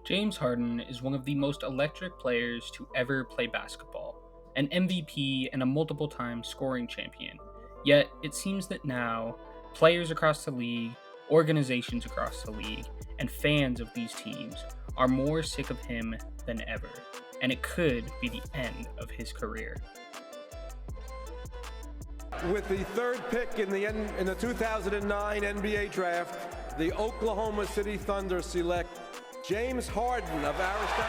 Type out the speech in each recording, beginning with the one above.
James Harden is one of the most electric players to ever play basketball, an MVP and a multiple time scoring champion. Yet, it seems that now, players across the league, organizations across the league, and fans of these teams are more sick of him than ever, and it could be the end of his career. With the third pick in the 2009 NBA draft, the Oklahoma City Thunder select James Harden of Arizona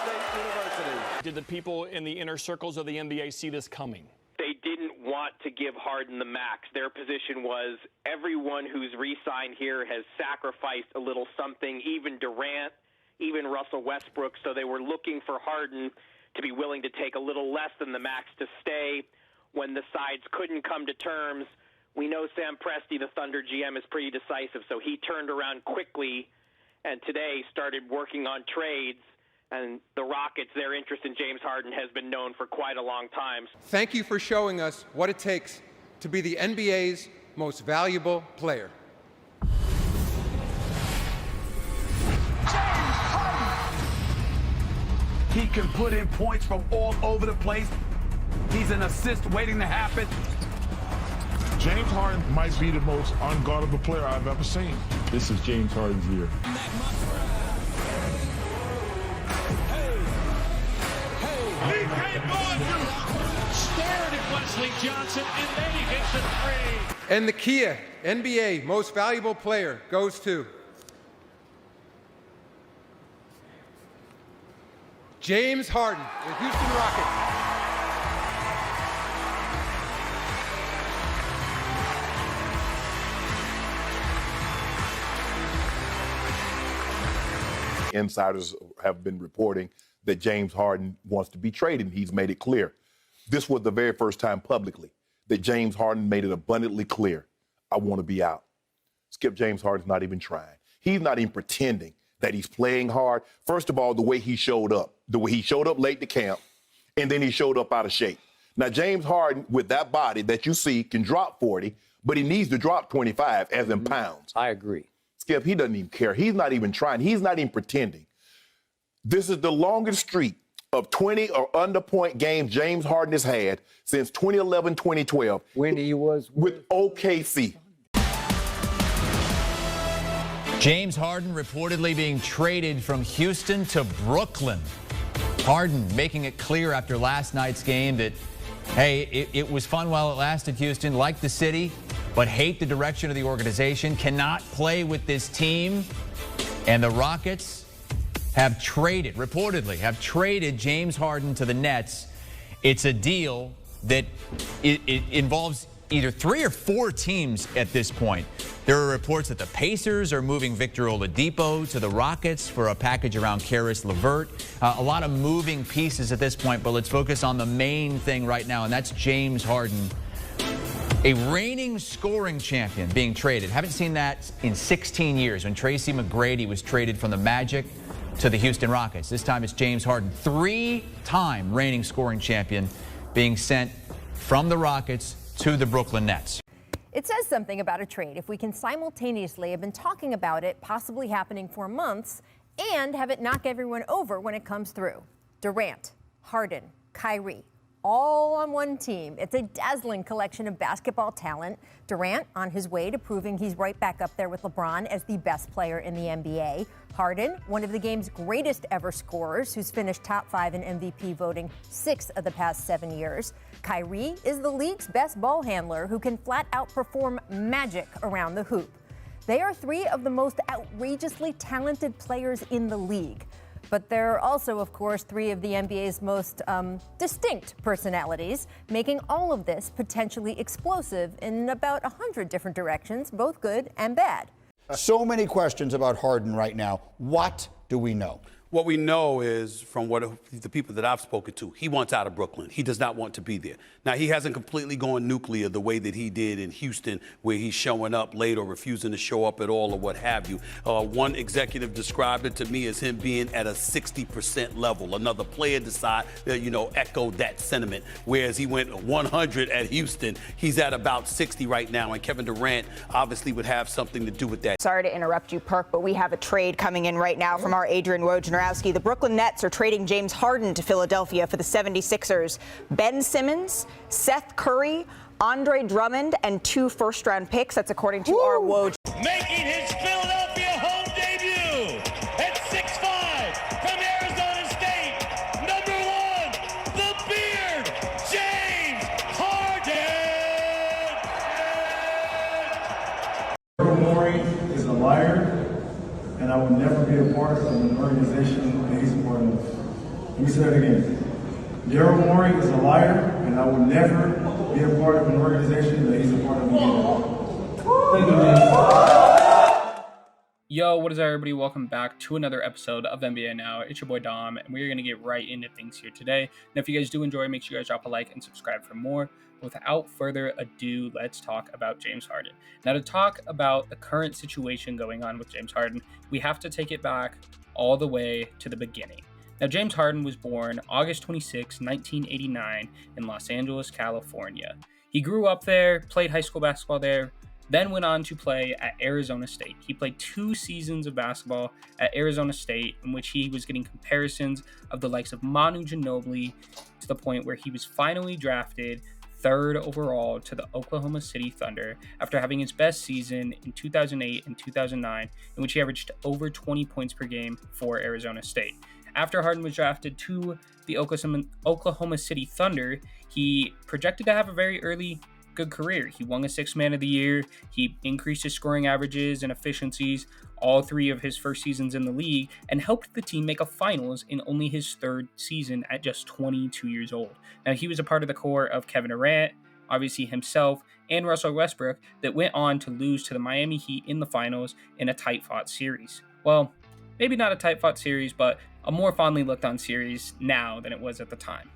State University. Did the people in the inner circles of the NBA see this coming? They didn't want to give Harden the max. Their position was everyone who's re-signed here has sacrificed a little something, even Durant, even Russell Westbrook. So they were looking for Harden to be willing to take a little less than the max to stay. When the sides couldn't come to terms, we know Sam Presti, the Thunder GM, is pretty decisive, so he turned around quickly and today started working on trades. And the Rockets, their interest in James Harden has been known for quite a long time. Thank you for showing us what it takes to be the NBA's most valuable player. James Harden! He can put in points from all over the place. He's an assist waiting to happen. James Harden might be the most unguardable player I've ever seen. This is James Harden's year. He came on you. Stared at Wesley Johnson, and then he hits the three. And the Kia NBA most valuable player goes to James Harden, the Houston Rockets. Insiders have been reporting that James Harden wants to be traded. He's made it clear. This was the very first time publicly that James Harden made it abundantly clear, I want to be out. Skip, James Harden's not even trying. He's not even pretending that he's playing hard. First of all, the way he showed up late to camp, and then he showed up out of shape. Now, James Harden, with that body that you see, can drop 40, but he needs to drop 25, as in pounds. I agree. Skip, he doesn't even care. He's not even trying. He's not even pretending. This is the longest streak of 20 or under point games James Harden has had since 2011-2012. When he was with OKC. James Harden reportedly being traded from Houston to Brooklyn. Harden making it clear after last night's game that, hey, it was fun while it lasted, Houston, like the city, but hate the direction of the organization, cannot play with this team. And the Rockets reportedly have traded James Harden to the Nets. It's a deal that it involves either 3 or 4 teams at this point. There are reports that the Pacers are moving Victor Oladipo to the Rockets for a package around Karis LeVert. A lot of moving pieces at this point, but let's focus on the main thing right now, and that's James Harden. A reigning scoring champion being traded. Haven't seen that in 16 years when Tracy McGrady was traded from the Magic to the Houston Rockets. This time it's James Harden, 3-time reigning scoring champion, being sent from the Rockets to the Brooklyn Nets. It says something about a trade if we can simultaneously have been talking about it possibly happening for months and have it knock everyone over when it comes through. Durant, Harden, Kyrie, all on one team. It's a dazzling collection of basketball talent. Durant on his way to proving he's right back up there with LeBron as the best player in the NBA. Harden, one of the game's greatest ever scorers, who's finished top 5 in MVP voting 6 of the past 7 years. Kyrie is the league's best ball handler who can flat out perform magic around the hoop. They are 3 of the most outrageously talented players in the league. But they're also, of course, 3 of the NBA's most distinct personalities, making all of this potentially explosive in about 100 different directions, both good and bad. So many questions about Harden right now. What do we know? What we know is from what the people that I've spoken to, he wants out of Brooklyn. He does not want to be there. Now, he hasn't completely gone nuclear the way that he did in Houston, where he's showing up late or refusing to show up at all or what have you. One executive described it to me as him being at a 60% level. Another player echoed that sentiment. Whereas he went 100 at Houston, he's at about 60 right now. And Kevin Durant obviously would have something to do with that. Sorry to interrupt you, Perk, but we have a trade coming in right now from our Adrian Wojnarowski. The Brooklyn Nets are trading James Harden to Philadelphia for the 76ers. Ben Simmons, Seth Curry, Andre Drummond, and 2 first-round picks. That's according to our Woj. Making his Philadelphia home debut at 6'5" from Arizona State, number 1, the Beard, James Harden. Daryl Morey is a liar, and I will never be a part of an organization that he's a part of. Let me say that again. Daryl Morey is a liar, and I will never be a part of an organization that he's a part of again. Thank you, man. Yo, what is up, everybody? Welcome back to another episode of NBA Now. It's your boy Dom, and we're going to get right into things here today. And if you guys do enjoy, make sure you guys drop a like and subscribe for more. Without further ado, let's talk about James Harden. Now, to talk about the current situation going on with James Harden, we have to take it back all the way to the beginning. Now, James Harden was born August 26, 1989 in Los Angeles, California. He grew up there, played high school basketball there, then went on to play at Arizona State. He played 2 seasons of basketball at Arizona State, in which he was getting comparisons of the likes of Manu Ginobili, to the point where he was finally drafted 3rd overall to the Oklahoma City Thunder after having his best season in 2008 and 2009, in which he averaged over 20 points per game for Arizona State. After Harden was drafted to the Oklahoma City Thunder, he projected to have a very early good career. He won a 6th Man of the Year. He increased his scoring averages and efficiencies all 3 of his first seasons in the league, and helped the team make a finals in only his 3rd season at just 22 years old. Now, he was a part of the core of Kevin Durant, obviously himself, and Russell Westbrook, that went on to lose to the Miami Heat in the finals in a tight-fought series. Well, maybe not a tight-fought series, but a more fondly looked-on series now than it was at the time.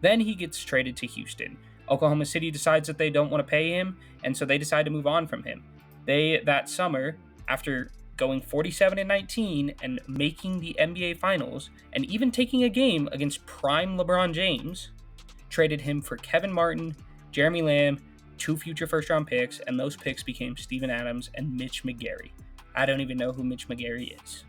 Then he gets traded to Houston. Oklahoma City decides that they don't want to pay him, and so they decide to move on from him. They, that summer, after going 47-19 and making the NBA Finals, and even taking a game against prime LeBron James, traded him for Kevin Martin, Jeremy Lamb, 2 future first-round picks, and those picks became Steven Adams and Mitch McGary. I don't even know who Mitch McGary is.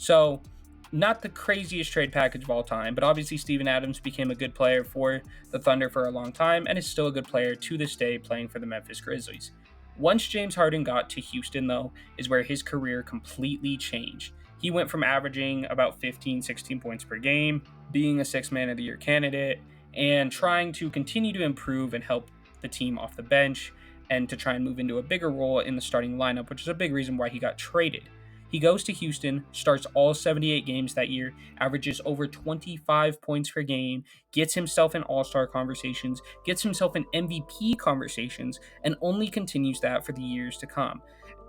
So, not the craziest trade package of all time, but obviously Steven Adams became a good player for the Thunder for a long time, and is still a good player to this day playing for the Memphis Grizzlies. Once James Harden got to Houston, though, is where his career completely changed. He went from averaging about 15-16 points per game, being a 6th Man of the Year candidate, and trying to continue to improve and help the team off the bench, and to try and move into a bigger role in the starting lineup, which is a big reason why he got traded. He goes to Houston, starts all 78 games that year, averages over 25 points per game, gets himself in All-Star conversations, gets himself in MVP conversations, and only continues that for the years to come.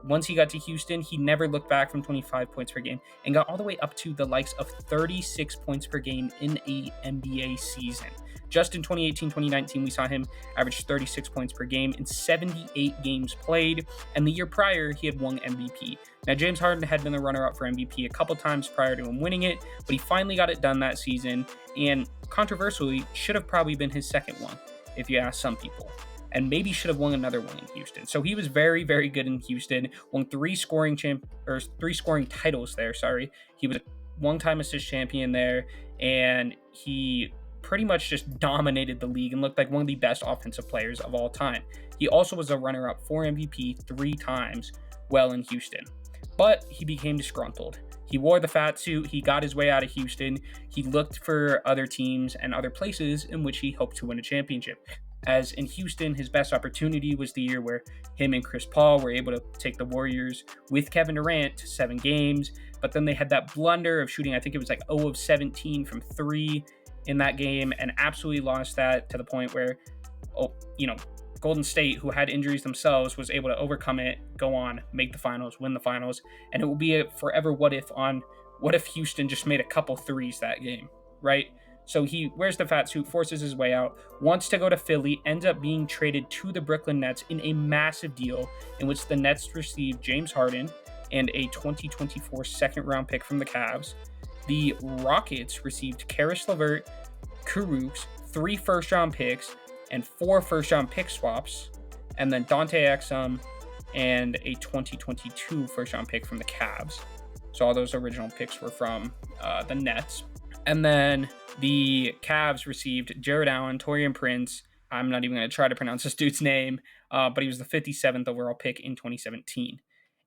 Once he got to Houston, he never looked back from 25 points per game and got all the way up to the likes of 36 points per game in a NBA season. Just in 2018-2019, we saw him average 36 points per game in 78 games played, and the year prior, he had won MVP. Now, James Harden had been the runner-up for MVP a couple times prior to him winning it, but he finally got it done that season, and controversially, should have probably been his second one, if you ask some people, and maybe should have won another one in Houston. So he was very, very good in Houston, won 3 scoring titles there, He was a one-time assist champion there, and he pretty much just dominated the league and looked like one of the best offensive players of all time. He also was a runner-up for MVP 3 times while in Houston, but he became disgruntled. He wore the fat suit, he got his way out of Houston, he looked for other teams and other places in which he hoped to win a championship. As in Houston, his best opportunity was the year where him and Chris Paul were able to take the Warriors with Kevin Durant to 7 games, but then they had that blunder of shooting, I think it was like 0 of 17 from 3 in that game, and absolutely lost that to the point where, Golden State, who had injuries themselves, was able to overcome it, go on, make the finals, win the finals, and it will be a forever what if on what if Houston just made a couple threes that game, right? So he wears the fat suit, forces his way out, wants to go to Philly, ends up being traded to the Brooklyn Nets in a massive deal in which the Nets received James Harden and a 2024 second-round pick from the Cavs. The Rockets received Karis LeVert, Kurucs, 3 first-round picks, and 4 first-round pick swaps, and then Dante Exum and a 2022 first-round pick from the Cavs. So all those original picks were from the Nets. And then the Cavs received Jared Allen, Taurean Prince. I'm not even going to try to pronounce this dude's name, but he was the 57th overall pick in 2017.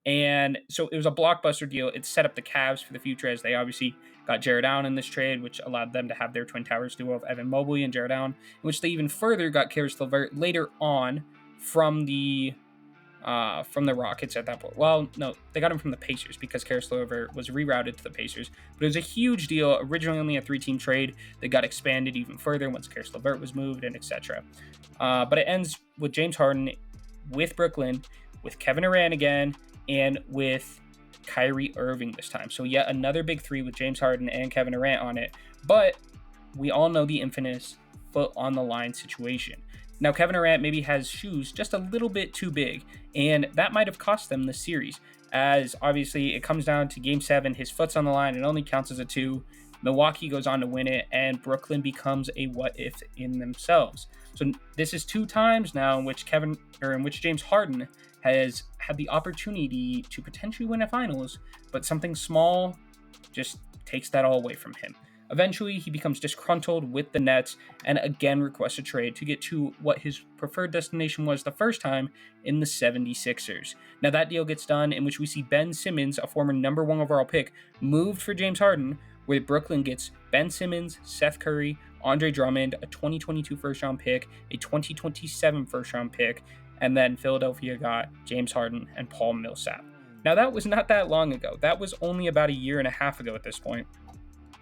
And so it was a blockbuster deal. It set up the Cavs for the future, as they obviously got Jared Allen in this trade, which allowed them to have their Twin Towers duo of Evan Mobley and Jared Allen, in which they even further got Karis LeVert later on from the Rockets at that point. Well, no, they got him from the Pacers because Karis LeVert was rerouted to the Pacers. But it was a huge deal, originally only a 3-team trade that got expanded even further once Karis LeVert was moved and etc. But it ends with James Harden with Brooklyn, with Kevin Durant again, and with Kyrie Irving this time. So yet another big three with James Harden and Kevin Durant on it. But we all know the infamous foot on the line situation. Now, Kevin Durant maybe has shoes just a little bit too big, and that might have cost them the series, as obviously it comes down to Game 7, his foot's on the line, it only counts as a 2, Milwaukee goes on to win it, and Brooklyn becomes a what-if in themselves. So this is 2 times now in which James Harden has had the opportunity to potentially win a finals, but something small just takes that all away from him. Eventually, he becomes disgruntled with the Nets and again requests a trade to get to what his preferred destination was the first time in the 76ers. Now, that deal gets done, in which we see Ben Simmons, a former number 1 overall pick, moved for James Harden, where Brooklyn gets Ben Simmons, Seth Curry, Andre Drummond, a 2022 first-round pick, a 2027 first-round pick, and then Philadelphia got James Harden and Paul Millsap. Now, that was not that long ago. That was only about a year and a half ago at this point.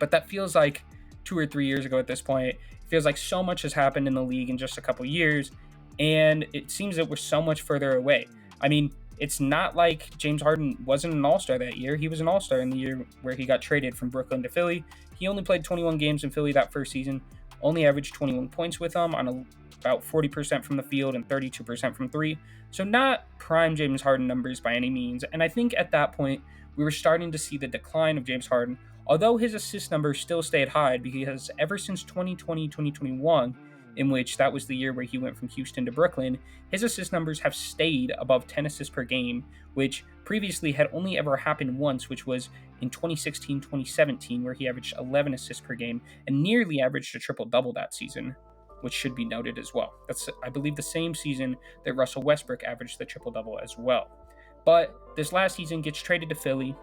But that feels like 2 or 3 years ago at this point. It feels like so much has happened in the league in just a couple years, and it seems that we're so much further away. I mean, it's not like James Harden wasn't an all-star that year. He was an all-star in the year where he got traded from Brooklyn to Philly. He only played 21 games in Philly that first season, only averaged 21 points with them on about 40% from the field and 32% from 3. So not prime James Harden numbers by any means. And I think at that point, we were starting to see the decline of James Harden, although his assist numbers still stayed high, because ever since 2020-2021, in which that was the year where he went from Houston to Brooklyn, his assist numbers have stayed above 10 assists per game, which previously had only ever happened once, which was in 2016-2017, where he averaged 11 assists per game and nearly averaged a triple-double that season, which should be noted as well. That's, I believe, the same season that Russell Westbrook averaged the triple-double as well. But this last season gets traded to Philly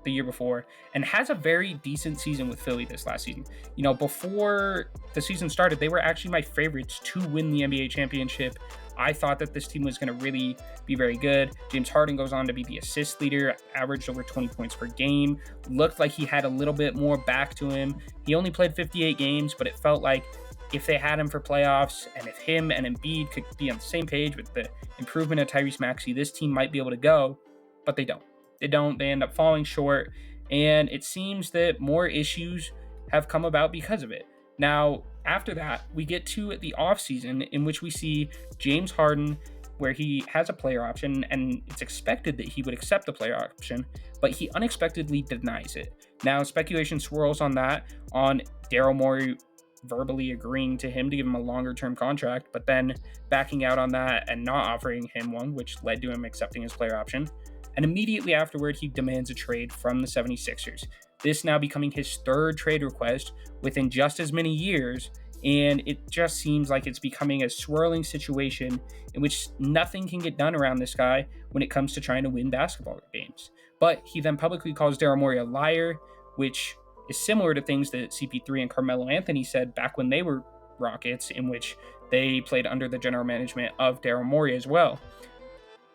the year before and has a very decent season with Philly this last season. You know, before the season started, they were actually my favorites to win the NBA championship. I thought that this team was going to really be very good. James Harden goes on to be the assist leader, averaged over 20 points per game, looked like he had a little bit more back to him. He only played 58 games, but it felt like if they had him for playoffs, and if him and Embiid could be on the same page with the improvement of Tyrese Maxey, this team might be able to go, but they don't. They end up falling short, and it seems that more issues have come about because of it. Now, after that, we get to the offseason, in which we see James Harden, where he has a player option, and it's expected that he would accept the player option, but he unexpectedly denies it. Now, speculation swirls on that, on Daryl Morey verbally agreeing to him to give him a longer-term contract, but then backing out on that and not offering him one, which led to him accepting his player option. And immediately afterward, he demands a trade from the 76ers. This now becoming his 3rd trade request within just as many years, and it just seems like it's becoming a swirling situation in which nothing can get done around this guy when it comes to trying to win basketball games. But he then publicly calls Daryl Morey a liar, which is similar to things that CP3 and Carmelo Anthony said back when they were Rockets, in which they played under the general management of Daryl Morey as well,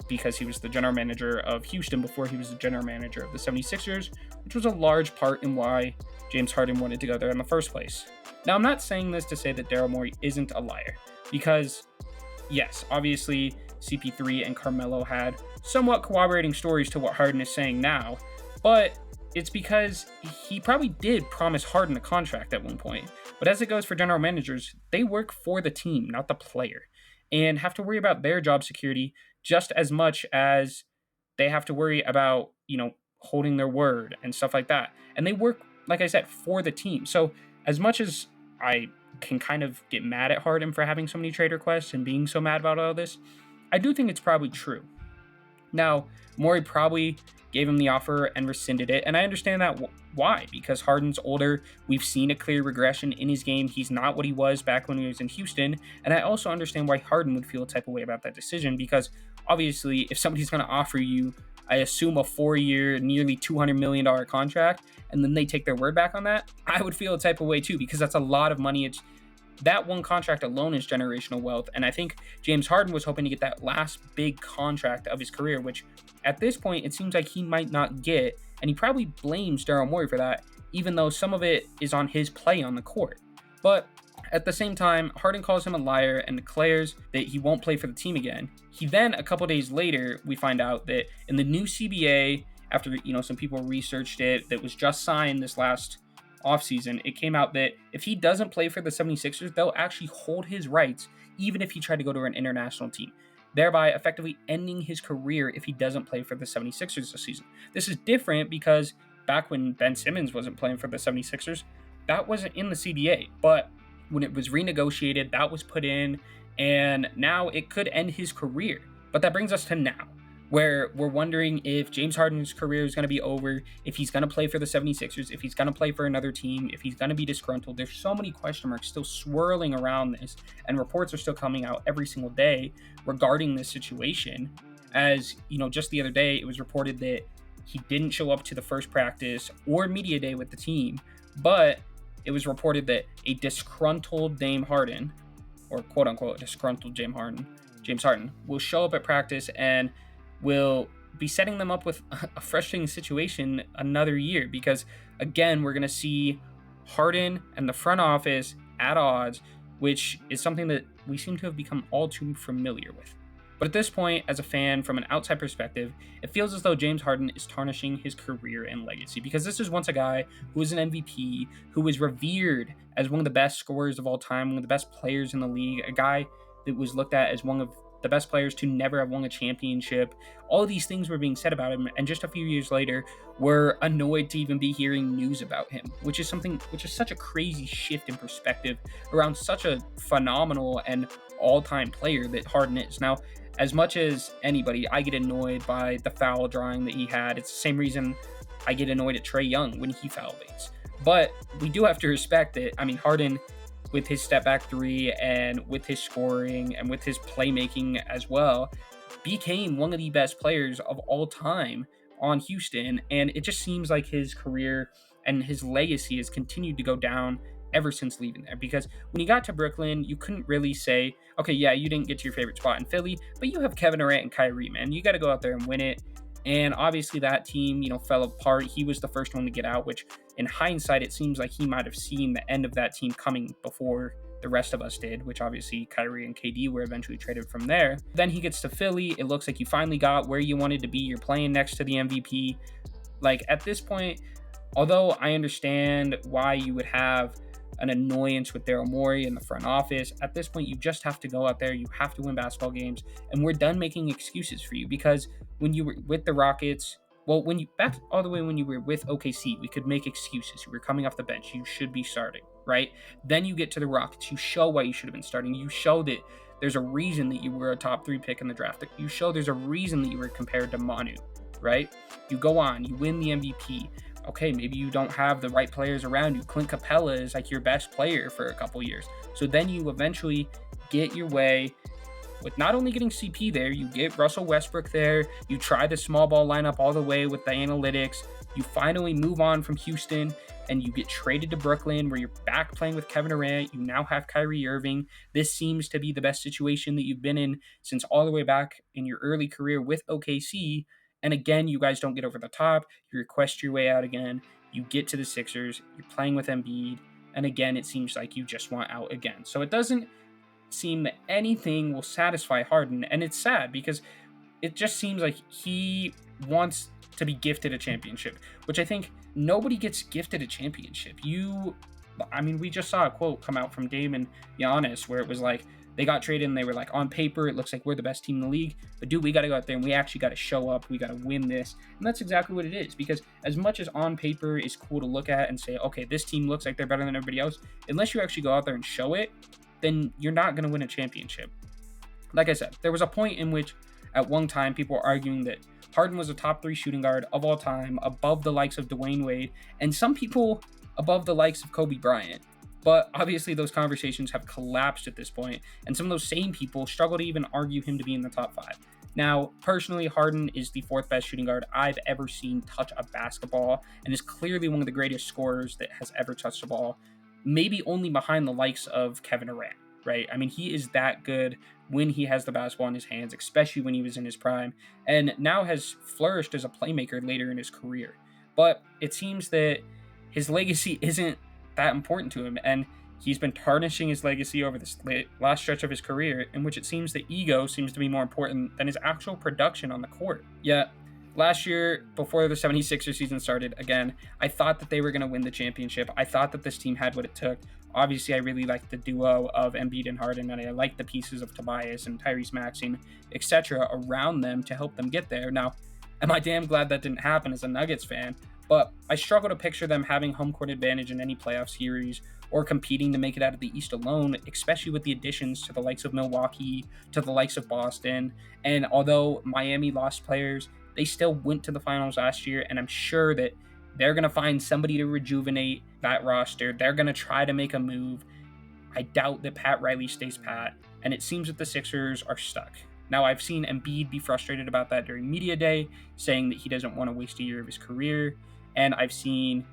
because he was the general manager of Houston before he was the general manager of the 76ers, which was a large part in why James Harden wanted to go there in the first place. Now, I'm not saying this to say that Daryl Morey isn't a liar, because, yes, obviously CP3 and Carmelo had somewhat corroborating stories to what Harden is saying now, but it's because he probably did promise Harden a contract at one point. But as it goes for general managers, they work for the team, not the player, and have to worry about their job security just as much as they have to worry about, holding their word and stuff like that. And they work, like I said, for the team. So as much as I can kind of get mad at Harden for having so many trade requests and being so mad about all this, I do think it's probably true. Now, Morey probably gave him the offer and rescinded it, and I understand that why, because Harden's older. We've seen a clear regression in his game. He's not what he was back when he was in Houston, and I also understand why Harden would feel a type of way about that decision, because obviously if somebody's going to offer you, I assume, a 4-year, nearly $200 million contract, and then they take their word back on that, I would feel a type of way too, because that's a lot of money. That one contract alone is generational wealth, and I think James Harden was hoping to get that last big contract of his career, which at this point it seems like he might not get, and he probably blames Daryl Morey for that, even though some of it is on his play on the court. But at the same time, Harden calls him a liar and declares that he won't play for the team again. He then, a couple days later, we find out that in the new CBA, after some people researched it, that was just signed this last offseason, it came out that if he doesn't play for the 76ers, they'll actually hold his rights even if he tried to go to an international team, thereby effectively ending his career if he doesn't play for the 76ers this season. This is different because back when Ben Simmons wasn't playing for the 76ers, that wasn't in the CBA, but when it was renegotiated, that was put in, and now it could end his career. But that brings us to now, where we're wondering if James Harden's career is going to be over, if he's going to play for the 76ers, if he's going to play for another team, if he's going to be disgruntled. There's so many question marks still swirling around this, and reports are still coming out every single day regarding this situation. As, just the other day, it was reported that he didn't show up to the first practice or media day with the team, but it was reported that a disgruntled Dame Harden, or quote-unquote disgruntled James Harden, will show up at practice and will be setting them up with a frustrating situation another year, because again, we're going to see Harden and the front office at odds, which is something that we seem to have become all too familiar with. But at this point, as a fan from an outside perspective, it feels as though James Harden is tarnishing his career and legacy, because this is once a guy who was an MVP, who was revered as one of the best scorers of all time, one of the best players in the league, a guy that was looked at as one of the best players to never have won a championship. All of these things were being said about him, and just a few years later, we're annoyed to even be hearing news about him, which is such a crazy shift in perspective around such a phenomenal and all-time player that Harden is. Now, as much as anybody, I get annoyed by the foul drawing that he had. It's the same reason I get annoyed at Trae Young when he foul baits. But we do have to respect it. I mean, Harden, with his step back three and with his scoring and with his playmaking as well, became one of the best players of all time on Houston. And it just seems like his career and his legacy has continued to go down ever since leaving there, because when he got to Brooklyn, you couldn't really say, okay, yeah, you didn't get to your favorite spot in Philly, but you have Kevin Durant and Kyrie, man. You got to go out there and win it. And obviously that team, fell apart. He was the first one to get out, which in hindsight, it seems like he might have seen the end of that team coming before the rest of us did, which obviously Kyrie and KD were eventually traded from there. Then he gets to Philly. It looks like you finally got where you wanted to be. You're playing next to the MVP. Like, at this point, although I understand why you would have an annoyance with Daryl Morey in the front office, at this point, you just have to go out there. You have to win basketball games, and we're done making excuses for you, because when you were with the Rockets, back all the way when you were with OKC, we could make excuses. You were coming off the bench. You should be starting, right? Then you get to the Rockets. You show why you should have been starting. You show that there's a reason that you were a top 3 pick in the draft. You show there's a reason that you were compared to Manu, right? You go on. You win the MVP. Okay, maybe you don't have the right players around you. Clint Capella is like your best player for a couple years. So then you eventually get your way with not only getting CP there, you get Russell Westbrook there. You try the small ball lineup all the way with the analytics. You finally move on from Houston and you get traded to Brooklyn, where you're back playing with Kevin Durant. You now have Kyrie Irving. This seems to be the best situation that you've been in since all the way back in your early career with OKC. And again, you guys don't get over the top. You request your way out again. You get to the Sixers. You're playing with Embiid. And again, it seems like you just want out again. So it doesn't seem that anything will satisfy Harden. And it's sad, because it just seems like he wants to be gifted a championship, which I think nobody gets gifted a championship. We just saw a quote come out from Dame and Giannis where it was like, they got traded and they were like, on paper, it looks like we're the best team in the league. But dude, we got to go out there and we actually got to show up. We got to win this. And that's exactly what it is. Because as much as on paper is cool to look at and say, okay, this team looks like they're better than everybody else, unless you actually go out there and show it, then you're not going to win a championship. Like I said, there was a point in which at one time people were arguing that Harden was a top 3 shooting guard of all time, above the likes of Dwayne Wade, and some people above the likes of Kobe Bryant. But obviously those conversations have collapsed at this point, and some of those same people struggle to even argue him to be in the top 5. Now, personally, Harden is the 4th best shooting guard I've ever seen touch a basketball, and is clearly one of the greatest scorers that has ever touched the ball, maybe only behind the likes of Kevin Durant, right? I mean, he is that good when he has the basketball in his hands, especially when he was in his prime, and now has flourished as a playmaker later in his career. But it seems that his legacy isn't that important to him, and he's been tarnishing his legacy over this last stretch of his career, in which it seems that ego seems to be more important than his actual production on the court. Yet last year, before the 76ers season started, again, I thought that they were going to win the championship. I thought that this team had what it took. Obviously, I really liked the duo of Embiid and Harden, and I liked the pieces of Tobias and Tyrese Maxey, etc. around them to help them get there. Now, am I damn glad that didn't happen as a Nuggets fan? But I struggle to picture them having home court advantage in any playoff series or competing to make it out of the East alone, especially with the additions to the likes of Milwaukee, to the likes of Boston. And although Miami lost players, they still went to the finals last year, and I'm sure that they're going to find somebody to rejuvenate that roster. They're going to try to make a move. I doubt that Pat Riley stays pat, and it seems that the Sixers are stuck. Now, I've seen Embiid be frustrated about that during media day, saying that he doesn't want to waste a year of his career. And I've seen,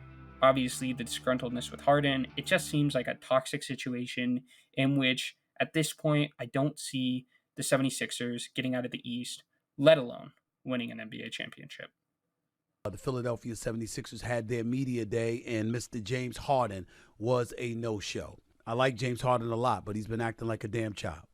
obviously, the disgruntledness with Harden. It just seems like a toxic situation in which, at this point, I don't see the 76ers getting out of the East, let alone winning an NBA championship. The Philadelphia 76ers had their media day, and Mr. James Harden was a no-show. I like James Harden a lot, but he's been acting like a damn child.